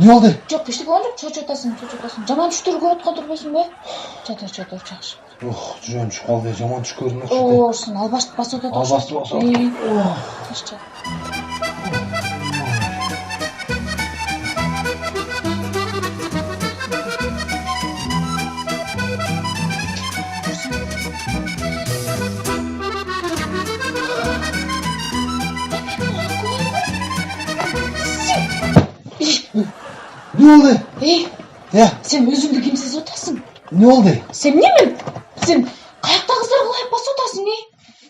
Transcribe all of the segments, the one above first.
Не болду? Жок, эчтеке болгон жок. Чочотасың. Жаман түштөр көрүп аткан турбайсыңбы? Чатыр, жакшы. Ох, жүрөм түшүп калды, жаман түш көрдүм окшойт. Ошон албашты басып атат. Албашты басып атат. Ташча. Не болду? Я. Сен өзүңдү кимсиз атасың? Не болду? Сен немен? Сен каякта кыздарга ылайык басып атасың,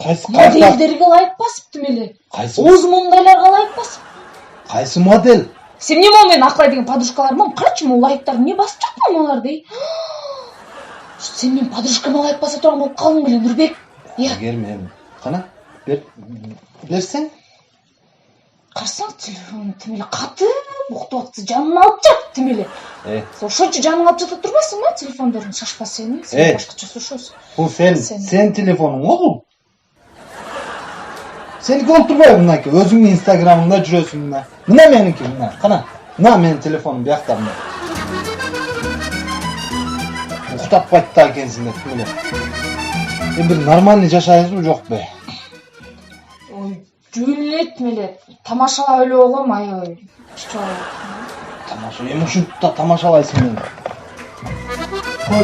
Кайсы Моделдерге ылайык басыптым эле. Кайсы? Озмондайларга ылайык басып. Кайсы модель? Сен эмне могу менин акылай деген подружкаларым? Карачы, могу ылайыктарды эмне басып жатпам аларды? Сен менин подружкама ылайык баса турган болуп калдың беле, Нурбек? Эгер кана берсең? Карасаң телефону тим эле катып уктуп атты, жанын алып жатты тим эле. Ошончо жаның алып жата турбайсыңбы телефондорун? Шашпа сени, сен башкача сурашосуң. Бул сен телефонуң го. Сеники болуп турбайбы мынаки? Өзүңдүн инстаграмыңда жүрөсүң мына. Мына меники мына. Кана. Мына менин телефонум биякта мына. Уктатпайт да экенсиң тим эле. Бир нормальный жашайсызбы жокпу? Ой, жөн тим эле тамашалап эле болгом, аябай. Тамаша, ушинтип да тамашалайсың мени. Кой,